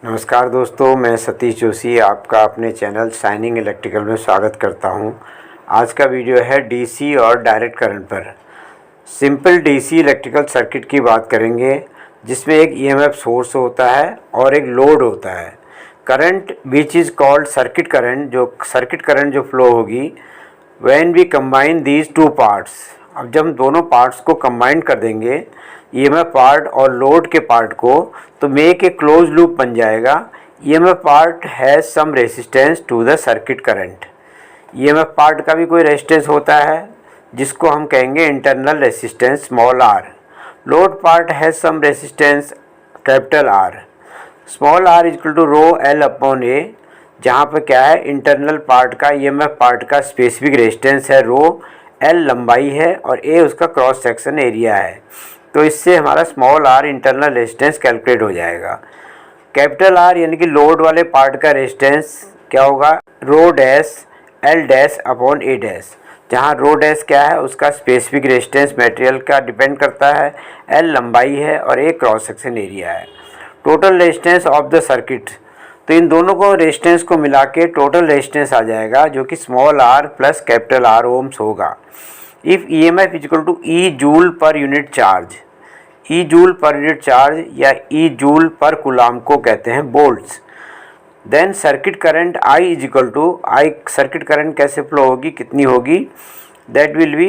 नमस्कार दोस्तों, मैं सतीश जोशी आपका अपने चैनल शाइनिंग इलेक्ट्रिकल में स्वागत करता हूं। आज का वीडियो है डीसी और डायरेक्ट करंट पर। सिंपल डीसी इलेक्ट्रिकल सर्किट की बात करेंगे, जिसमें एक ईएमएफ सोर्स होता है और एक लोड होता है। Current which is called circuit current जो फ्लो होगी when we combine these two parts. अब जब हम दोनों पार्ट्स को कंबाइन कर देंगे, ईएमएफ पार्ट और लोड के पार्ट को, तो मेक ए क्लोज लूप बन जाएगा। EMF part has some resistance to the circuit current. EMF part का भी कोई रेसिस्टेंस होता है जिसको हम कहेंगे internal resistance small R. Load part has some resistance capital R. Small R equal to rho L upon A, जहाँ पर क्या है, इंटरनल पार्ट का ईएमएफ पार्ट का स्पेसिफिक रेजिस्टेंस है रो, एल लंबाई है और ए उसका क्रॉस सेक्शन एरिया है। तो इससे हमारा small R internal resistance calculate हो जाएगा। कैपिटल आर यानी कि लोड वाले पार्ट का रेजिस्टेंस क्या होगा, rho dash L dash upon A dash, जहाँ रो डैश क्या है, उसका स्पेसिफिक रेजिस्टेंस मटेरियल का डिपेंड करता है, एल लंबाई है और ए क्रॉस सेक्शन एरिया है। Total resistance of the circuit, तो इन दोनों को रेजिस्टेंस को मिला के टोटल रेजिस्टेंस आ जाएगा, जो कि small R plus capital R ohms होगा। If E M F equal to E joule per unit charge, E joule per unit charge या ई जूल पर कूलाम को कहते हैं volts, then circuit current I is equal to I, circuit current कैसे flow होगी, कितनी होगी, that will be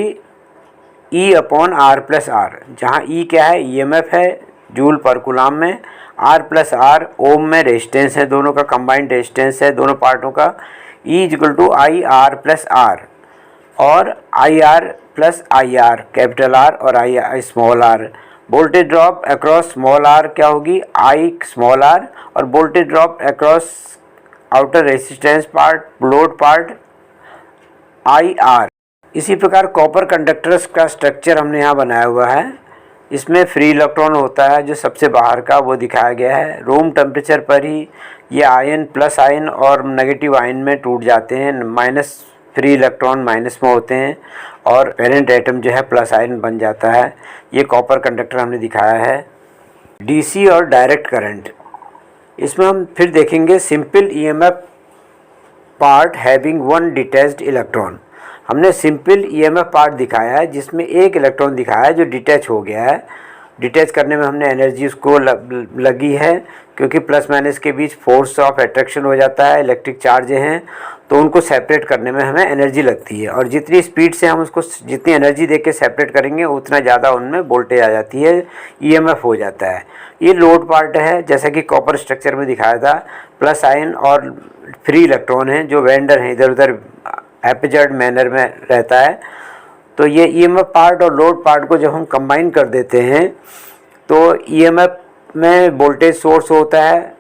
E upon R plus R, जहाँ E क्या है, ईएमएफ है जूल पर कूलाम में, आर प्लस आर ओम में रेजिस्टेंस है, दोनों का कंबाइंड रेजिस्टेंस है दोनों पार्टों का। E is equal to I R plus R, और I R plus I R capital R और I I small R. Voltage drop across small R क्या होगी, आई स्मॉल आर, और voltage drop across outer resistance part load part I R. इसी प्रकार copper conductors का structure हमने यहाँ बनाया हुआ है। इसमें फ्री इलेक्ट्रॉन होता है जो सबसे बाहर का, वो दिखाया गया है। रूम टेम्परेचर पर ही ये आयन प्लस आयन और नेगेटिव आयन में टूट जाते हैं, माइनस फ्री इलेक्ट्रॉन माइनस में होते हैं और पेरेंट एटम जो है प्लस आयन बन जाता है। ये कॉपर कंडक्टर हमने दिखाया है। डीसी और डायरेक्ट करंट, इसमें हम फिर देखेंगे simple EMF part having one detached electron. हमने सिंपल ईएमएफ पार्ट दिखाया है जिसमें एक इलेक्ट्रॉन दिखाया है जो डिटैच हो गया है। डिटैच करने में हमने एनर्जी उसको लगी है, क्योंकि प्लस माइनस के बीच फोर्स ऑफ अट्रैक्शन हो जाता है, इलेक्ट्रिक चार्ज हैं, तो उनको सेपरेट करने में हमें एनर्जी लगती है, और जितनी स्पीड से हम उसको जितनी एनर्जी दे के सेपरेट करेंगे उतना ज़्यादा उनमें वोल्टेज आ जाती है, ईएमएफ हो जाता है। ये लोड पार्ट है, जैसा कि कॉपर स्ट्रक्चर में दिखाया था, प्लस आयन और फ्री इलेक्ट्रॉन हैं जो वेंडर हैं, इधर उधर एपिजर्ड मैनर में रहता है। तो ये ईएमएफ पार्ट और लोड पार्ट को जब हम कंबाइन कर देते हैं तो ईएमएफ में वोल्टेज सोर्स होता है,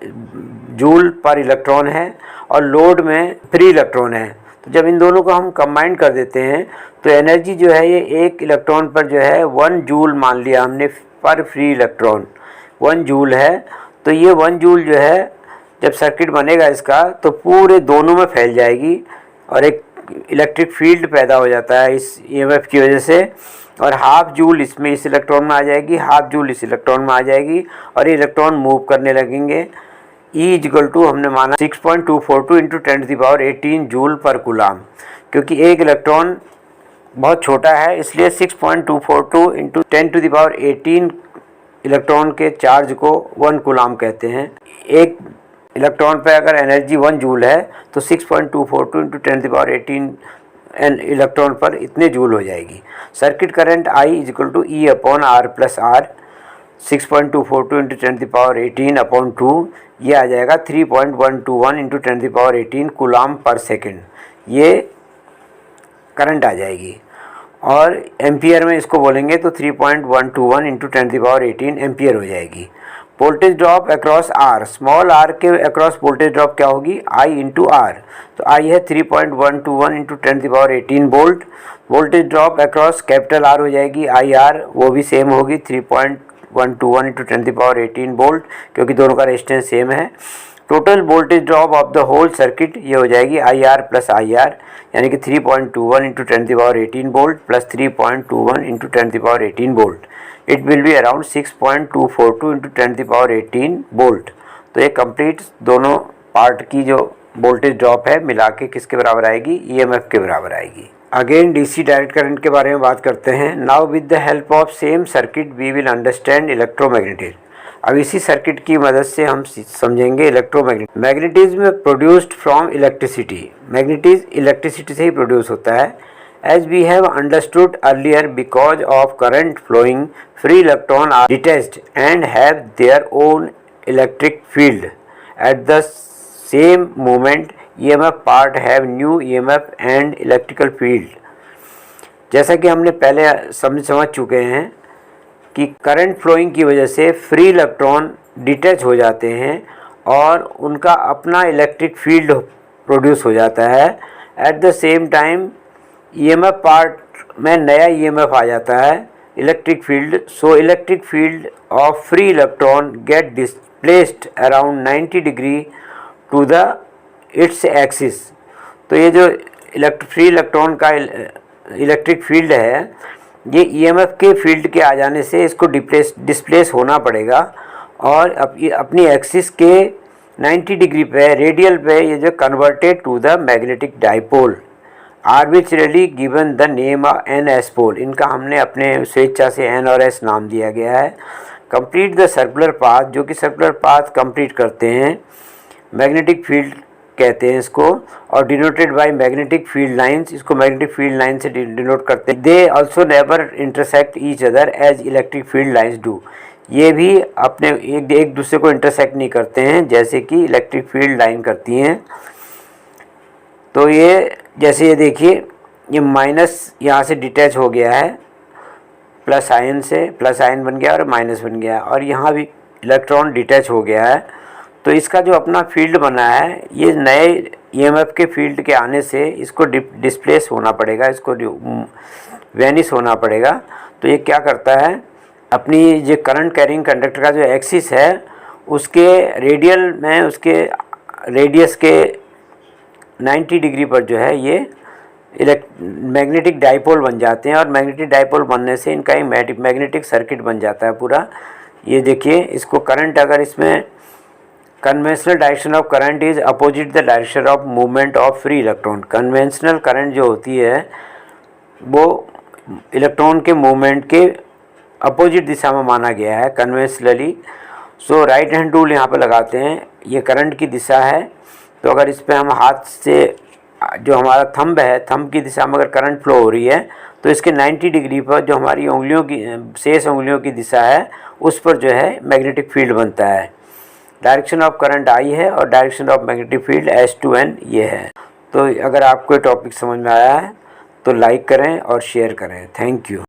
जूल पर इलेक्ट्रॉन है, और लोड में फ्री इलेक्ट्रॉन है। तो जब इन दोनों को हम कंबाइन कर देते हैं तो एनर्जी जो है, ये एक इलेक्ट्रॉन पर जो है 1 जूल मान लिया हमने पर फ्री इलेक्ट्रॉन 1 जूल है। तो ये 1 जूल जो है, जब सर्किट बनेगा इसका, तो पूरे दोनों में फैल जाएगी और एक इलेक्ट्रिक फील्ड पैदा हो जाता है इस ईएमएफ की वजह से, और हाफ जूल इसमें इस इलेक्ट्रॉन में आ जाएगी, हाफ जूल इस इलेक्ट्रॉन में आ जाएगी, और ये इलेक्ट्रॉन मूव करने लगेंगे। ई इक्वल टू हमने माना 6.242 इंटू 10⁻18 जूल पर कूलाम, क्योंकि एक इलेक्ट्रॉन बहुत छोटा है इसलिए 6.242 इंटू 10⁻18 इलेक्ट्रॉन के चार्ज को 1 कूलाम कहते हैं। एक इलेक्ट्रॉन पे अगर एनर्जी 1 जूल है तो 6.242 इंटू 10⁻18 इलेक्ट्रॉन पर इतने जूल हो जाएगी। Circuit current I is equal to E upon R plus R, 6.242 into 10⁻18 upon 2, ये आ जाएगा 3.121 इंटू 10⁻18 कूलाम पर सेकेंड, ये करंट आ जाएगी। और एम्पियर में इसको बोलेंगे तो 3.121 इंटू 10⁻18 एम्पियर हो जाएगी। Voltage drop across R, small R के अक्रॉस वोल्टेज ड्रॉप क्या होगी, आई इंटू आर, तो आई है 3.121 into 10⁻18 volt. Voltage drop across capital R हो जाएगी आई आर, वो भी सेम होगी 3.121 इंटू 10⁻18 वोल्ट, क्योंकि दोनों का रेजिस्टेंस सेम है। Total voltage drop of the whole circuit ये हो जाएगी I R plus I R, यानी कि 3.21 into 10⁻18 volt plus 3.21 into 10⁻18 volt, it will be around 6.242 into 10⁻18 volt. तो ये कंप्लीट दोनों पार्ट की जो वोल्टेज ड्रॉप है मिला के किसके बराबर आएगी, ईएमएफ के बराबर आएगी। अगेन डीसी डायरेक्ट करंट के बारे में बात करते हैं। Now with the help of same circuit we will understand electromagnetism. अब इसी सर्किट की मदद से हम समझेंगे electromagnetism. Magnetism produced from electricity, magnetism electricity से ही प्रोड्यूस होता है। As we have understood earlier, because of current flowing free electron are detached and have their own electric field at the same moment EMF part have new EMF and electrical field. जैसा कि हमने पहले समझ चुके हैं कि current flowing की वजह से फ्री इलेक्ट्रॉन डिटैच हो जाते हैं और उनका अपना इलेक्ट्रिक फील्ड प्रोड्यूस हो जाता है। At the same time EMF part में नया EMF आ जाता है, electric field. So electric field of free electron get displaced around 90 degree to the its axis. तो ये जो फ्री इलेक्ट्रॉन का इलेक्ट्रिक फील्ड है, ये EMF के फील्ड के आ जाने से इसको डिस्प्लेस होना पड़ेगा और अपनी एक्सिस के 90 डिग्री पे, रेडियल पे, ये जो converted to the magnetic dipole arbitrarily given the name NS pole. इनका हमने अपने स्वेच्छा से N और S नाम दिया गया है। कंप्लीट द सर्कुलर पाथ, जो कि सर्कुलर पाथ कंप्लीट करते हैं, मैग्नेटिक फील्ड कहते हैं इसको, और denoted by magnetic field lines, इसको मैग्नेटिक फील्ड लाइन से डिनोट करते हैं। They also never intersect each other as electric field lines do. ये भी अपने एक दूसरे को इंटरसेक्ट नहीं करते हैं जैसे कि इलेक्ट्रिक फील्ड लाइन करती हैं। तो ये जैसे ये देखिए, ये माइनस यहाँ से डिटैच हो गया है, प्लस आयन से प्लस आयन बन गया और माइनस बन गया, और यहाँ भी इलेक्ट्रॉन डिटैच हो गया है। तो इसका जो अपना फील्ड बना है, ये नए EMF के फील्ड के आने से इसको डिस्प्लेस होना पड़ेगा, इसको वेनिश होना पड़ेगा। तो ये क्या करता है, अपनी जो करंट कैरिंग कंडक्टर का जो एक्सिस है उसके रेडियल में, उसके रेडियस के 90 डिग्री पर जो है ये मैग्नेटिक डाइपोल बन जाते हैं, और मैग्नेटिक डाइपोल बनने से इनका एक मैग्नेटिक सर्किट बन जाता है पूरा। ये देखिए, इसको करंट अगर इसमें conventional direction of current is opposite the direction of movement of free electron. Conventional current जो होती है वो इलेक्ट्रॉन के मूवमेंट के अपोजिट दिशा में माना गया है कन्वेंशनली। सो राइट हैंड रूल यहाँ पे लगाते हैं, ये करंट की दिशा है। तो अगर इस पर हम हाथ से, जो हमारा थंब है, थंब की दिशा में अगर करंट फ्लो हो रही है तो इसके 90 डिग्री पर जो हमारी उंगलियों की, शेष उंगलियों की दिशा है, उस पर जो है मैग्नेटिक फील्ड बनता है। डायरेक्शन ऑफ करंट I है और direction of magnetic field S2N ये है। तो अगर आपको टॉपिक समझ में आया है तो लाइक करें और शेयर करें। Thank you.